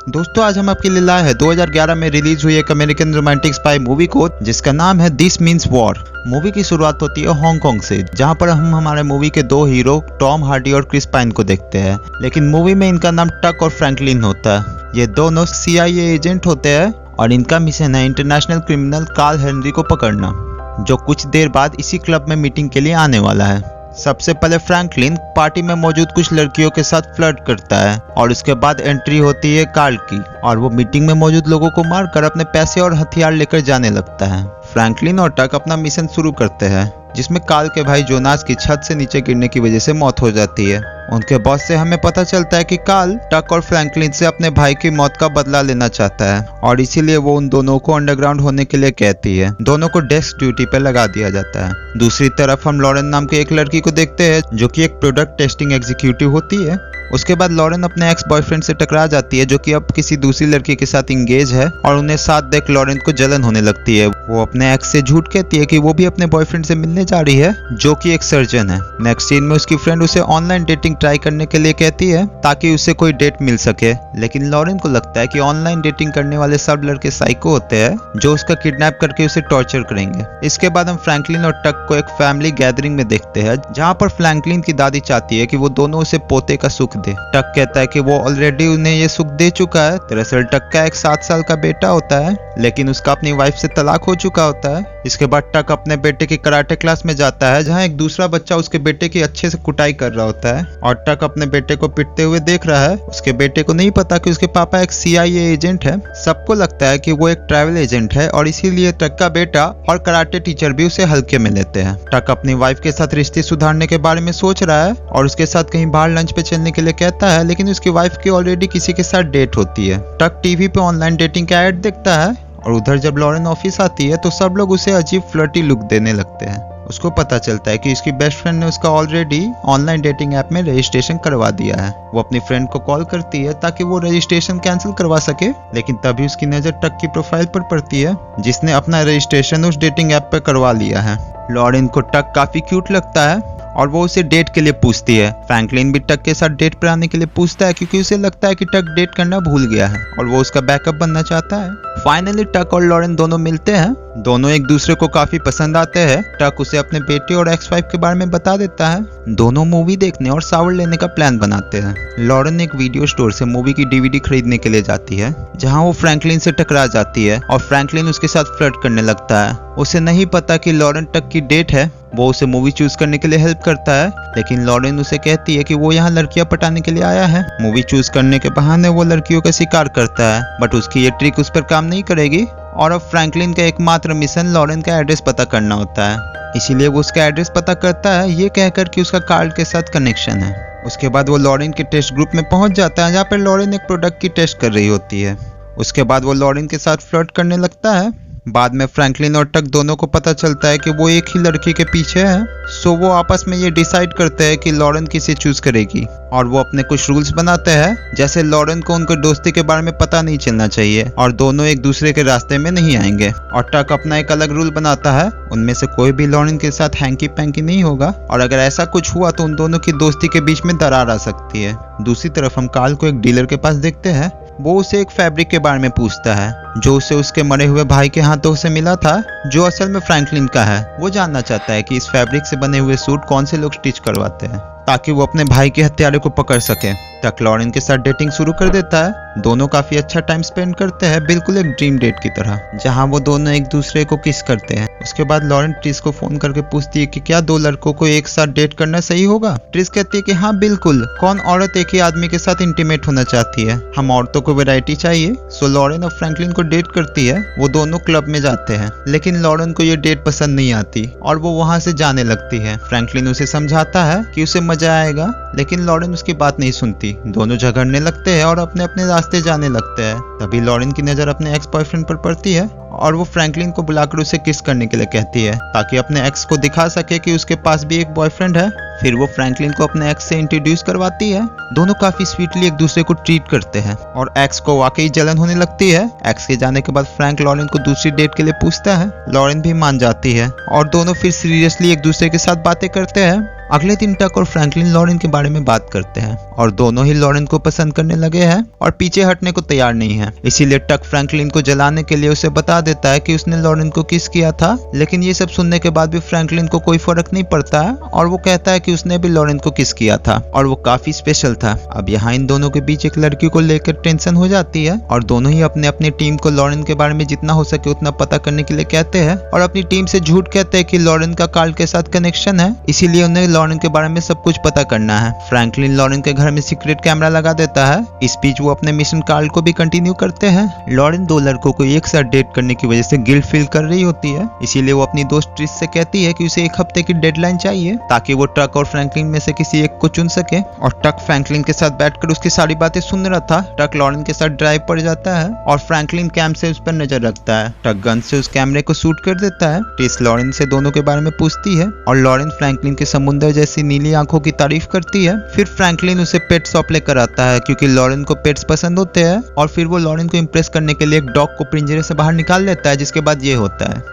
दोस्तों आज हम आपके लिए लाए हैं 2011 में रिलीज हुई एक अमेरिकन रोमांटिक स्पाई मूवी को जिसका नाम है दिस मीन्स वॉर। मूवी की शुरुआत होती है हांगकांग से, जहां पर हम हमारे मूवी के दो हीरो टॉम हार्डी और क्रिस पाइन को देखते हैं। लेकिन मूवी में इनका नाम टक और फ्रैंकलिन होता है। ये दोनों CIA एजेंट होते हैं और इनका मिशन है इंटरनेशनल क्रिमिनल कार्ल हेनरी को पकड़ना, जो कुछ देर बाद इसी क्लब में मीटिंग के लिए आने वाला है। सबसे पहले फ्रैंकलिन पार्टी में मौजूद कुछ लड़कियों के साथ फ्लर्ट करता है और उसके बाद एंट्री होती है कार्ल की और वो मीटिंग में मौजूद लोगों को मारकर अपने पैसे और हथियार लेकर जाने लगता है। फ्रैंकलिन और टक अपना मिशन शुरू करते हैं, जिसमें कार्ल के भाई जोनास की छत से नीचे गिरने की वजह से मौत हो जाती है। उनके बॉस से हमें पता चलता है कि कार्ल टक और फ्रैंकलिन से अपने भाई की मौत का बदला लेना चाहता है और इसीलिए वो उन दोनों को अंडरग्राउंड होने के लिए कहती है। दोनों को डेस्क ड्यूटी पर लगा दिया जाता है। दूसरी तरफ हम लॉरेन नाम की एक लड़की को देखते हैं जो कि एक प्रोडक्ट टेस्टिंग एग्जीक्यूटिव होती है। उसके बाद लॉरेन अपने एक्स बॉयफ्रेंड से टकरा जाती है, जो कि अब किसी दूसरी लड़की के साथ इंगेज है और उन्हें साथ देख लॉरेन को जलन होने लगती है। वो अपने एक्स से झूठ कहती है कि वो भी अपने बॉयफ्रेंड से मिलने जा रही है, जो कि एक सर्जन है। नेक्स्ट सीन में उसकी फ्रेंड उसे ऑनलाइन डेटिंग ट्राई करने के लिए कहती है ताकि उसे कोई डेट मिल सके, लेकिन लॉरेन को लगता है कि ऑनलाइन डेटिंग करने वाले सब लड़के साइको होते हैं जो उसका किडनैप करके उसे टॉर्चर करेंगे। इसके बाद हम फ्रैंकलिन और टक को एक फैमिली गैदरिंग में देखते हैं, जहाँ पर फ्रैंकलिन की दादी चाहती है कि वो दोनों उसे पोते का सुख दे। टक कहता है कि वो ऑलरेडी उन्हें ये सुख दे चुका है। दरअसल टक का एक 7 साल का बेटा होता है, लेकिन उसका अपनी वाइफ से तलाक हो चुका होता है। इसके बाद टक अपने बेटे की कराटे क्लास में जाता है, जहाँ एक दूसरा बच्चा उसके बेटे की अच्छे से कुटाई कर रहा होता है और टक अपने बेटे को पिटते हुए देख रहा है। उसके बेटे को नहीं पता कि उसके पापा एक CIA एजेंट है। सबको लगता है कि वो एक ट्रैवल एजेंट है और इसीलिए टक का बेटा और कराटे टीचर भी उसे हल्के में लेते हैं। टक अपनी वाइफ के साथ रिश्ते सुधारने के बारे में सोच रहा है और उसके साथ कहीं बाहर लंच पे चलने के लिए कहता है, लेकिन उसकी वाइफ की ऑलरेडी किसी के साथ डेट होती है। टक टीवी पे ऑनलाइन डेटिंग का ऐड देखता है और उधर जब लॉरेन ऑफिस आती है तो सब लोग उसे अजीब फ्लर्टी लुक देने लगते हैं। उसको पता चलता है कि उसकी बेस्ट फ्रेंड ने उसका ऑलरेडी ऑनलाइन डेटिंग ऐप में रजिस्ट्रेशन करवा दिया है। वो अपनी फ्रेंड को कॉल करती है ताकि वो रजिस्ट्रेशन कैंसिल करवा सके, लेकिन तभी उसकी नजर टक की प्रोफाइल पर पड़ती है, जिसने अपना रजिस्ट्रेशन उस डेटिंग ऐप पर करवा लिया है। लॉरेन को टक काफी क्यूट लगता है और वो उसे डेट के लिए पूछती है। फ्रैंकलिन भी टक के साथ डेट पर आने के लिए पूछता है, क्योंकि उसे लगता है कि टक डेट करना भूल गया है और वो उसका बैकअप बनना चाहता है। फाइनली टक और लॉरेन दोनों मिलते हैं। दोनों एक दूसरे को काफी पसंद आते हैं। टक उसे अपने बेटे और एक्स वाइफ के बारे में बता देता है। दोनों मूवी देखने और सावर लेने का प्लान बनाते हैं। लॉरेन एक वीडियो स्टोर से मूवी की DVD खरीदने के लिए जाती है, जहां वो फ्रैंकलिन से टकरा जाती है और फ्रैंकलिन उसके साथ फ्लर्ट करने लगता है। उसे नहीं पता कि लॉरेन टक की डेट है। वो उसे मूवी चूज करने के लिए हेल्प करता है, लेकिन लॉरेन उसे कहती है कि वो यहाँ लड़कियां पटाने के लिए आया है। मूवी चूज करने के बहाने वो लड़कियों का शिकार करता है, बट उसकी ये ट्रिक उस पर काम नहीं करेगी और अब फ्रैंकलिन का एकमात्र मिशन लॉरेन का एड्रेस पता करना होता है। इसीलिए वो उसका एड्रेस पता करता है, ये कहकर कि उसका कार्ल के साथ कनेक्शन है। उसके बाद वो लॉरेन के टेस्ट ग्रुप में पहुंच जाता है, जहाँ पर लॉरेन एक प्रोडक्ट की टेस्ट कर रही होती है। उसके बाद वो लॉरेन के साथ फ्लर्ट करने लगता है। बाद में फ्रैंकलिन और टक दोनों को पता चलता है कि वो एक ही लड़की के पीछे है, सो वो आपस में ये डिसाइड करते हैं कि लॉरेन किसे चूज करेगी और वो अपने कुछ रूल्स बनाते हैं, जैसे लॉरेन को उनके दोस्ती के बारे में पता नहीं चलना चाहिए और दोनों एक दूसरे के रास्ते में नहीं आएंगे। और टक अपना एक अलग रूल बनाता है, उनमें से कोई भी लॉरेन के साथ हैंकी पैंकी नहीं होगा और अगर ऐसा कुछ हुआ तो उन दोनों की दोस्ती के बीच में दरार आ सकती है। दूसरी तरफ हम कार्ल को एक डीलर के पास देखते हैं। वो उसे एक फैब्रिक के बारे में पूछता है, जो उसे उसके मरे हुए भाई के हाथों से मिला था, जो असल में फ्रैंकलिन का है। वो जानना चाहता है कि इस फैब्रिक से बने हुए सूट कौन से लोग स्टिच करवाते हैं, ताकि वो अपने भाई के हत्यारे को पकड़ सके। टक लॉरेन के साथ डेटिंग शुरू कर देता है। दोनों काफी अच्छा टाइम स्पेंड करते हैं, बिल्कुल एक ड्रीम डेट की तरह, जहां वो दोनों एक दूसरे को किस करते हैं। उसके बाद लॉरेन ट्रिस को फोन करके पूछती है कि क्या 2 लड़कों को एक साथ डेट करना सही होगा। ट्रिस कहती है कि हाँ बिल्कुल, कौन औरत एक ही आदमी के साथ इंटीमेट होना चाहती है, हम औरतों को वैरायटी चाहिए। सो लॉरेन और फ्रैंकलिन को डेट करती है। वो दोनों क्लब में जाते हैं, लेकिन लॉरेन को ये डेट पसंद नहीं आती और वो वहां से जाने लगती है। फ्रैंकलिन उसे समझाता है कि उसे मजा आएगा, लेकिन लॉरेन उसकी बात नहीं सुनती। दोनों झगड़ने लगते हैं और अपने अपने रास्ते जाने लगते हैं। तभी लॉरेन की नजर अपने एक्स बॉयफ्रेंड पर पड़ती है और वो फ्रैंकलिन को बुलाकर उसे किस करने के लिए कहती है, ताकि अपने एक्स को दिखा सके कि उसके पास भी एक बॉयफ्रेंड है। फिर वो फ्रैंकलिन को अपने एक्स से इंट्रोड्यूस करवाती है। दोनों काफी स्वीटली एक दूसरे को ट्रीट करते हैं और एक्स को वाकई जलन होने लगती है। एक्स के जाने के बाद फ्रैंक लॉरेन को दूसरी डेट के लिए पूछता है। लॉरेन भी मान जाती है और दोनों फिर सीरियसली एक दूसरे के साथ बातें करते हैं। अगले दिन टक और फ्रैंकलिन लॉरेन के बारे में बात करते हैं और दोनों ही लॉरेन को पसंद करने लगे हैं और पीछे हटने को तैयार नहीं है। इसीलिए टक फ्रैंकलिन को जलाने के लिए उसे बता देता है कि उसने लॉरेन को किस किया था, लेकिन ये सब सुनने के बाद भी फ्रैंकलिन को कोई फर्क नहीं पड़ता है और वो कहता है कि उसने भी लॉरेन को किस किया था और वो काफी स्पेशल था। अब यहाँ इन दोनों के बीच एक लड़की को लेकर टेंशन हो जाती है और दोनों ही अपने अपनी टीम को लॉरेन के बारे में जितना हो सके उतना पता करने के लिए कहते हैं और अपनी टीम से झूठ कहते हैं कि लॉरेन का कार्ल के साथ कनेक्शन है, इसीलिए उन्हें लॉरेन के बारे में सब कुछ पता करना है। फ्रैंकलिन लॉरेन के घर में सीक्रेट कैमरा लगा देता है। इस बीच वो अपने मिशन कार्ल को भी कंटिन्यू करते हैं। लॉरेन दो लड़कों को एक साथ डेट करने की वजह से गिल्ट फील कर रही होती है, इसीलिए वो अपनी दोस्त ट्रिस से कहती है कि उसे 1 हफ्ते की डेडलाइन चाहिए ताकि वो टक और फ्रैंकलिन में से किसी एक को चुन सके। और टक फ्रैंकलिन के साथ बैठकर उसकी सारी बातें सुन रहा था। टक लॉरेन के साथ ड्राइव पर जाता है और फ्रैंकलिन कैम से उस पर नजर रखता है। टक गन से उस कैमरे को शूट कर देता है। ट्रिस लॉरेन से दोनों के बारे में पूछती है और लॉरेन फ्रैंकलिन के समुद्र जैसी नीली आंखों की तारीफ करती है। फिर फ्रैंकलिन उसे पेट शॉप लेकर आता है क्योंकि लॉरेन को पेट्स पसंद होते हैं और फिर वो लॉरेन को इम्प्रेस करने के लिए एक डॉग को पिंजरे से बाहर निकाल लेता है, जिसके बाद ये होता है।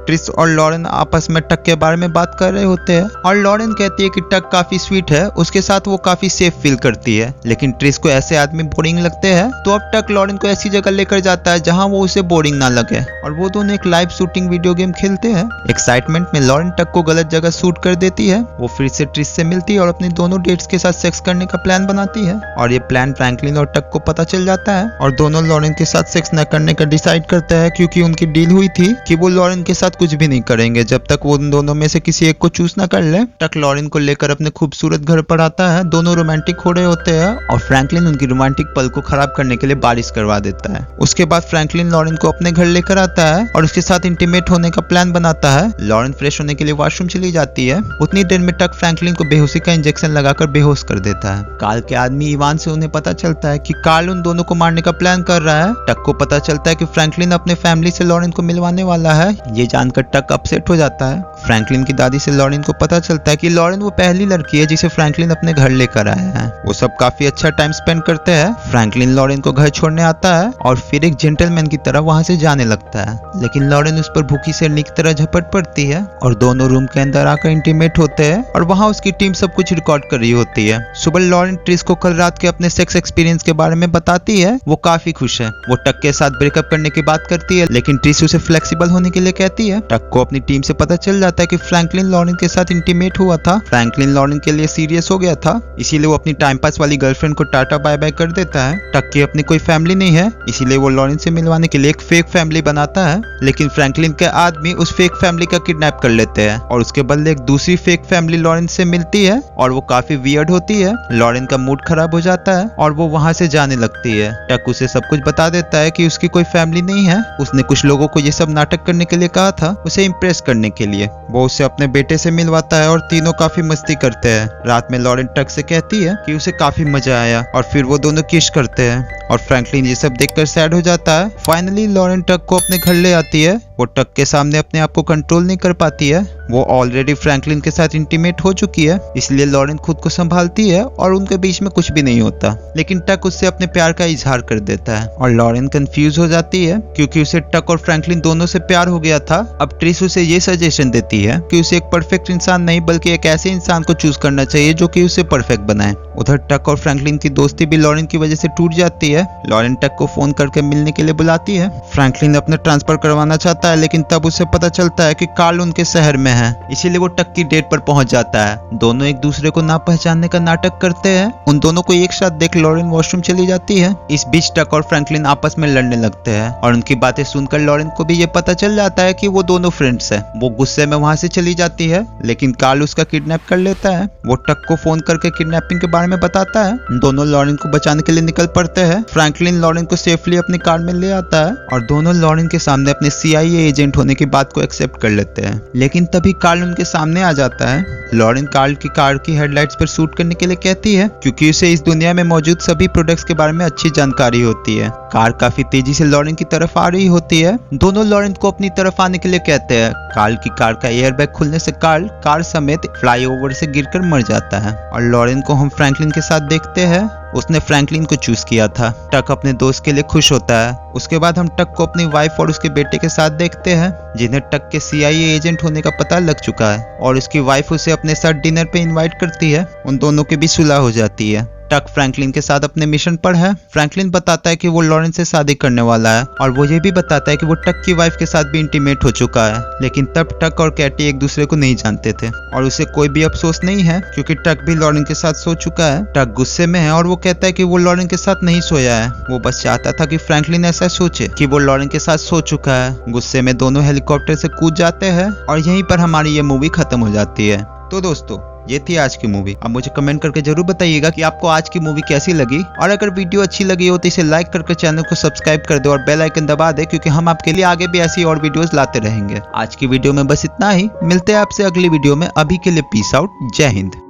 ट्रिस और लॉरेन आपस में टक के बारे में बात कर रहे होते हैं और लॉरेन कहती है कि टक काफी स्वीट है, उसके साथ वो काफी सेफ फील करती है, लेकिन ट्रिस को ऐसे आदमी बोरिंग लगते हैं। तो अब टक लॉरेन को ऐसी जगह लेकर जाता है जहां वो उसे बोरिंग ना लगे और वो दोनों एक लाइव शूटिंग वीडियो गेम खेलते हैं। एक्साइटमेंट में लॉरेन टक को गलत जगह शूट कर देती है। वो फिर से ट्रिस से मिलती है और अपनी दोनों डेट्स के साथ सेक्स करने का प्लान बनाती है और ये प्लान फ्रैंकलिन और टक को पता चल जाता है और दोनों लॉरेन के साथ सेक्स न करने का डिसाइड करते हैं क्योंकि उनकी डील हुई थी कि वो लॉरेन के साथ कुछ भी नहीं करेंगे जब तक वो उन दोनों में से किसी एक को चूज ना कर ले। टक लॉरेन को लेकर अपने खूबसूरत घर पर आता है। दोनों रोमांटिक हो रहे होते हैं और फ्रैंकलिन उनकी रोमांटिक पल को खराब करने के लिए बारिश करवा देता है। उसके बाद फ्रैंकलिन लॉरेन को अपने घर लेकर आता है और उसके साथ इंटीमेट होने का प्लान बनाता है। लॉरेन फ्रेश होने के लिए वॉशरूम चली जाती है। उतनी देर में टक फ्रैंकलिन को बेहोशी का इंजेक्शन लगाकर बेहोश कर देता है। कार्ल के आदमी इवान से उन्हें पता चलता है कि कार्ल उन दोनों को मारने का प्लान कर रहा है। टक को पता चलता है कि फ्रैंकलिन अपने फैमिली से लॉरेन को मिलवाने वाला है। ये जानकर टक अपसेट हो जाता है। फ्रैंकलिन की दादी से लॉरेन को पता चलता है कि लॉरेन वो पहली लड़की है जिसे फ्रैंकलिन अपने घर लेकर आए हैं। वो सब काफी अच्छा टाइम स्पेंड करते हैं। फ्रैंकलिन लॉरेन को घर छोड़ने आता है और फिर एक जेंटलमैन की तरह वहां से जाने लगता है, लेकिन लॉरेन उस पर भूखी शेरनी की तरह झपट पड़ती है और दोनों रूम के अंदर आकर इंटीमेट होते हैं और वहां उसकी टीम सब कुछ रिकॉर्ड कर रही होती है। सुबह लॉरेन ट्रिस को कल रात के अपने सेक्स एक्सपीरियंस के बारे में बताती है। वो काफी खुश है। वो टक के साथ ब्रेकअप करने की बात करती है, लेकिन ट्रिस उसे फ्लेक्सिबल होने के लिए कहती है। टक को अपनी टीम से पता चल जाता है कि फ्रैंकलिन लॉरेन के साथ इंटीमेट हुआ था। फ्रैंकलिन लॉरेन के लिए सीरियस हो गया था, इसीलिए वो अपनी टाइम पास वाली गर्लफ्रेंड को टाटा बाय बाय कर देता है। टक की अपनी कोई फैमिली नहीं है, इसीलिए वो लॉरेन से मिलवाने के लिए एक फेक फैमिली बनाता है, लेकिन फ्रैंकलिन के आदमी उस फेक फैमिली का किडनैप कर लेते हैं और उसके बदले एक दूसरी फेक फैमिली लॉरेन से मिलती है और वो काफी वियर्ड होती है। लॉरेन का मूड खराब हो जाता है और वो वहां से जाने लगती है। टक उसे सब कुछ बता देता है कि उसकी कोई फैमिली नहीं है। उसने कुछ लोगों को ये सब नाटक करने के लिए कहा था, उसे इम्प्रेस करने के लिए। वो उसे अपने बेटे से मिलवाता है और तीनों काफी मस्ती करते हैं। रात में लॉरेन टक से कहती है कि उसे काफी मजा आया और फिर वो दोनों किस करते हैं और फ्रैंकलिन ये सब देखकर सैड हो जाता है। फाइनली लॉरेन टक को अपने घर ले आती है। वो टक के सामने अपने आप को कंट्रोल नहीं कर पाती है। वो ऑलरेडी फ्रैंकलिन के साथ इंटीमेट हो चुकी है, इसलिए लॉरेन खुद को संभालती है और उनके बीच में कुछ भी नहीं होता, लेकिन टक उससे अपने प्यार का इजहार कर देता है और लॉरेन कंफ्यूज हो जाती है क्योंकि उसे टक और फ्रैंकलिन दोनों से प्यार हो गया था। अब ट्रिस उसे ये सजेशन देती है कि उसे एक परफेक्ट इंसान नहीं बल्कि एक ऐसे इंसान को चूज करना चाहिए जो कि उसे परफेक्ट बनाए। उधर टक और फ्रैंकलिन की दोस्ती भी लॉरेन की वजह से टूट जाती है। लॉरेन टक को फोन करके मिलने के लिए बुलाती है। फ्रैंकलिन अपना ट्रांसफर करवाना चाहता है, लेकिन तब उसे पता चलता है कि कार्ल उनके शहर में है, इसीलिए वो टक की डेट पर पहुंच जाता है। दोनों एक दूसरे को ना पहचानने का नाटक करते हैं। उन दोनों को एक साथ देख लॉरेन वॉशरूम चली जाती है। इस बीच टक और फ्रैंकलिन आपस में लड़ने लगते हैं और उनकी बातें सुनकर लॉरेन को भी ये पता चल जाता है कि वो दोनों फ्रेंड्स हैं। वो गुस्से में वहां से चली जाती है, लेकिन कार्ल उसका किडनैप कर लेता है। वो टक को फोन करके किडनैपिंग के बारे में बताता है। दोनों लॉरेन को बचाने के लिए निकल पड़ते हैं। फ्रैंकलिन लॉरेन को सेफली अपनी कार में ले आता है और दोनों लॉरेन के सामने अपने CIA एजेंट होने की बात को एक्सेप्ट कर लेते हैं, लेकिन तभी कार्ल उनके सामने आ जाता है। लॉरेन कार्ल की कार की हेडलाइट्स पर शूट करने के लिए कहती है क्योंकि उसे इस दुनिया में मौजूद सभी प्रोडक्ट्स के बारे में अच्छी जानकारी होती है। कार काफी तेजी से लॉरेन की तरफ आ रही होती है। दोनों लॉरेन को अपनी तरफ आने के लिए कहते हैं। कार्ल की कार का एयरबैग खुलने से कार्ल कार समेत फ्लाईओवर से गिरकर मर जाता है और लॉरेन को हम फ्रैंकलिन के साथ देखते हैं। उसने फ्रैंकलिन को चूज किया था। टक अपने दोस्त के लिए खुश होता है। उसके बाद हम टक को अपनी वाइफ और उसके बेटे के साथ देखते हैं, जिन्हें टक के CIA एजेंट होने का पता लग चुका है और उसकी वाइफ उसे अपने साथ डिनर पे इनवाइट करती है। उन दोनों के बीच सुलह हो जाती है। टक फ्रैंकलिन के साथ अपने मिशन पर है। फ्रैंकलिन बताता है कि वो लॉरेन से शादी करने वाला है और वो ये भी बताता है कि वो टक की वाइफ के साथ भी इंटीमेट हो चुका है, लेकिन तब टक और कैटी एक दूसरे को नहीं जानते थे और उसे कोई भी अफसोस नहीं है क्योंकि टक भी लॉरेन के साथ सो चुका है। टक गुस्से में है और वो कहता है कि वो लॉरेन के साथ नहीं सोया है, वो बस चाहता था कि फ्रैंकलिन ऐसा सोचे कि वो लॉरेन के साथ सो चुका है। गुस्से में दोनों हेलीकॉप्टर से कूद जाते हैं और यहीं पर हमारी ये मूवी खत्म हो जाती है। तो दोस्तों, ये थी आज की मूवी। अब मुझे कमेंट करके जरूर बताइएगा कि आपको आज की मूवी कैसी लगी और अगर वीडियो अच्छी लगी हो तो इसे लाइक करके चैनल को सब्सक्राइब कर दो और बेल आइकन दबा दे, क्योंकि हम आपके लिए आगे भी ऐसी और वीडियोस लाते रहेंगे। आज की वीडियो में बस इतना ही। मिलते हैं आपसे अगली वीडियो में। अभी के लिए पीस आउट। जय हिंद।